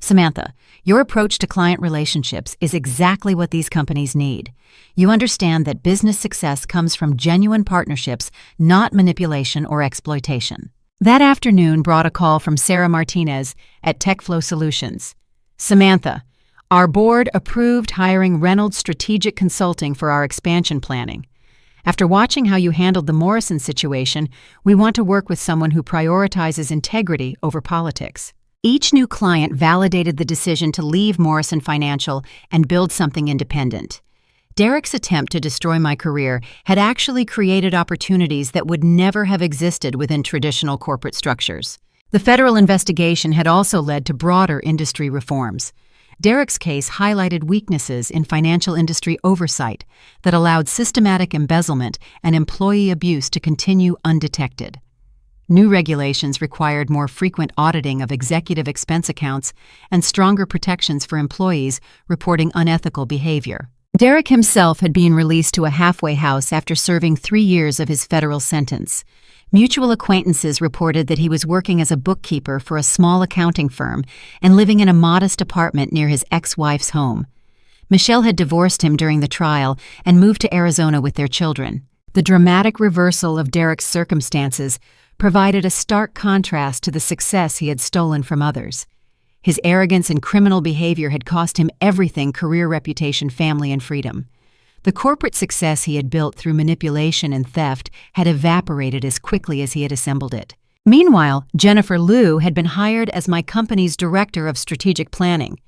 "Samantha, your approach to client relationships is exactly what these companies need. You understand that business success comes from genuine partnerships, not manipulation or exploitation." That afternoon brought a call from Sarah Martinez at TechFlow Solutions. "Samantha, Our board approved hiring Reynolds Strategic Consulting for our expansion planning. After watching how you handled the Morrison situation, we want to work with someone who prioritizes integrity over politics. Each new client validated the decision to leave Morrison Financial and build something independent. Derek's attempt to destroy my career had actually created opportunities that would never have existed within traditional corporate structures. The federal investigation had also led to broader industry reforms. Derek's case highlighted weaknesses in financial industry oversight that allowed systematic embezzlement and employee abuse to continue undetected. New regulations required more frequent auditing of executive expense accounts and stronger protections for employees reporting unethical behavior. Derek himself had been released to a halfway house after serving 3 years of his federal sentence. Mutual acquaintances reported that he was working as a bookkeeper for a small accounting firm and living in a modest apartment near his ex-wife's home. Michelle had divorced him during the trial and moved to Arizona with their children. The dramatic reversal of Derek's circumstances provided a stark contrast to the success he had stolen from others. His arrogance and criminal behavior had cost him everything: career, reputation, family, and freedom. The corporate success he had built through manipulation and theft had evaporated as quickly as he had assembled it. Meanwhile, Jennifer Liu had been hired as my company's director of strategic planning.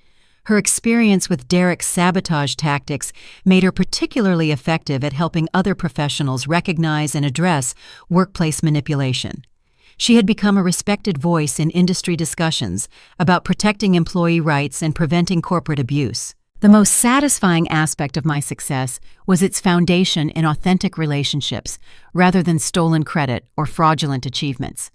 Her experience with Derek's sabotage tactics made her particularly effective at helping other professionals recognize and address workplace manipulation. She had become a respected voice in industry discussions about protecting employee rights and preventing corporate abuse. The most satisfying aspect of my success was its foundation in authentic relationships rather than stolen credit or fraudulent achievements.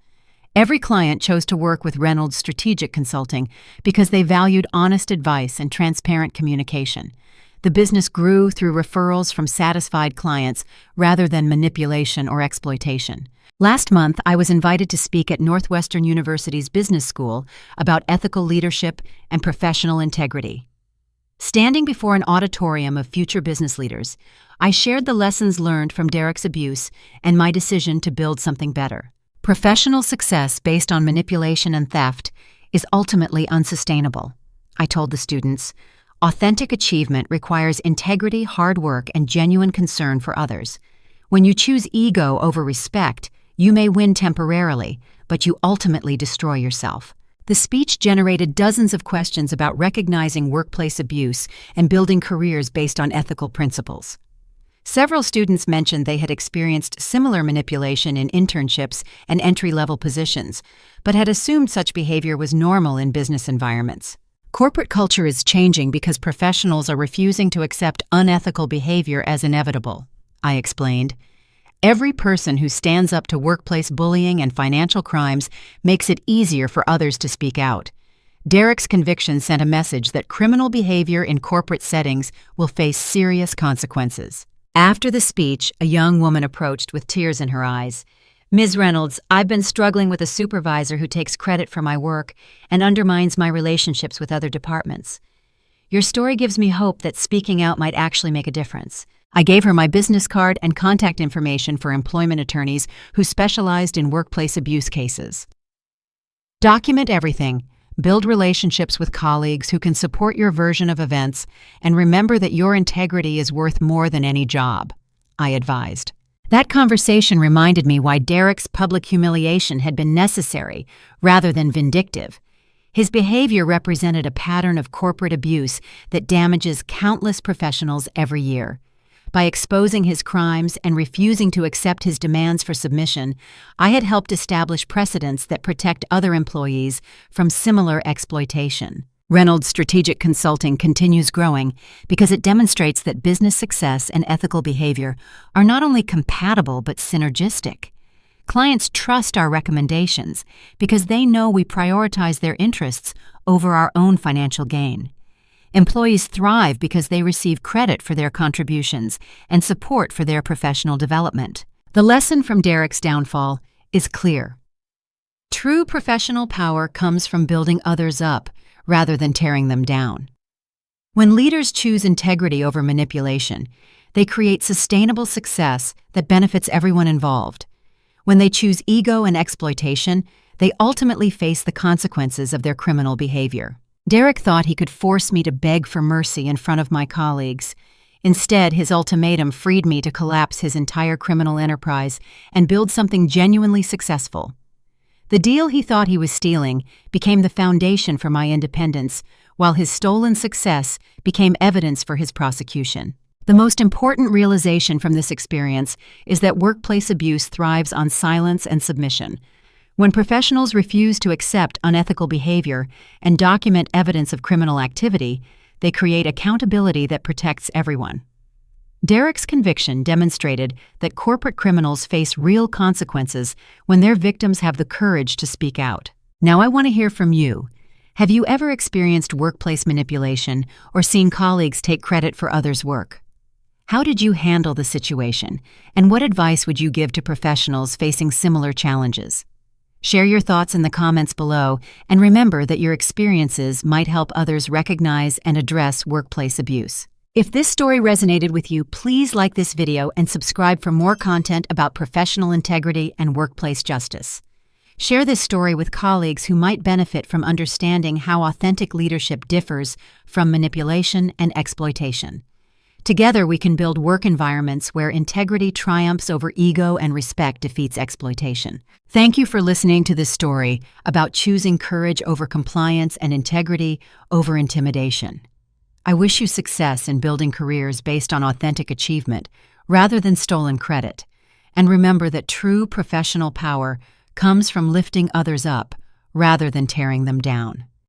Every client chose to work with Reynolds Strategic Consulting because they valued honest advice and transparent communication. The business grew through referrals from satisfied clients rather than manipulation or exploitation. Last month, I was invited to speak at Northwestern University's Business School about ethical leadership and professional integrity. Standing before an auditorium of future business leaders, I shared the lessons learned from Derek's abuse and my decision to build something better. Professional success based on manipulation and theft is ultimately unsustainable. I told the students, authentic achievement requires integrity, hard work, and genuine concern for others. When you choose ego over respect, you may win temporarily, but you ultimately destroy yourself. The speech generated dozens of questions about recognizing workplace abuse and building careers based on ethical principles. Several students mentioned they had experienced similar manipulation in internships and entry-level positions, but had assumed such behavior was normal in business environments. Corporate culture is changing because professionals are refusing to accept unethical behavior as inevitable, I explained. Every person who stands up to workplace bullying and financial crimes makes it easier for others to speak out. Derek's conviction sent a message that criminal behavior in corporate settings will face serious consequences. After the speech, a young woman approached with tears in her eyes. "Ms. Reynolds, I've been struggling with a supervisor who takes credit for my work and undermines my relationships with other departments. Your story gives me hope that speaking out might actually make a difference." I gave her my business card and contact information for employment attorneys who specialized in workplace abuse cases. Document everything. Build relationships with colleagues who can support your version of events, and remember that your integrity is worth more than any job, I advised. That conversation reminded me why Derek's public humiliation had been necessary rather than vindictive. His behavior represented a pattern of corporate abuse that damages countless professionals every year. By exposing his crimes and refusing to accept his demands for submission, I had helped establish precedents that protect other employees from similar exploitation. Reynolds Strategic Consulting continues growing because it demonstrates that business success and ethical behavior are not only compatible but synergistic. Clients trust our recommendations because they know we prioritize their interests over our own financial gain. Employees thrive because they receive credit for their contributions and support for their professional development. The lesson from Derek's downfall is clear. True professional power comes from building others up rather than tearing them down. When leaders choose integrity over manipulation, they create sustainable success that benefits everyone involved. When they choose ego and exploitation, they ultimately face the consequences of their criminal behavior. Derek thought he could force me to beg for mercy in front of my colleagues. Instead, his ultimatum freed me to collapse his entire criminal enterprise and build something genuinely successful. The deal he thought he was stealing became the foundation for my independence, while his stolen success became evidence for his prosecution. The most important realization from this experience is that workplace abuse thrives on silence and submission. When professionals refuse to accept unethical behavior and document evidence of criminal activity, they create accountability that protects everyone. Derek's conviction demonstrated that corporate criminals face real consequences when their victims have the courage to speak out. Now I want to hear from you. Have you ever experienced workplace manipulation or seen colleagues take credit for others' work? How did you handle the situation, and what advice would you give to professionals facing similar challenges? Share your thoughts in the comments below, and remember that your experiences might help others recognize and address workplace abuse. If this story resonated with you, please like this video and subscribe for more content about professional integrity and workplace justice. Share this story with colleagues who might benefit from understanding how authentic leadership differs from manipulation and exploitation. Together, we can build work environments where integrity triumphs over ego and respect defeats exploitation. Thank you for listening to this story about choosing courage over compliance and integrity over intimidation. I wish you success in building careers based on authentic achievement rather than stolen credit. And remember that true professional power comes from lifting others up rather than tearing them down.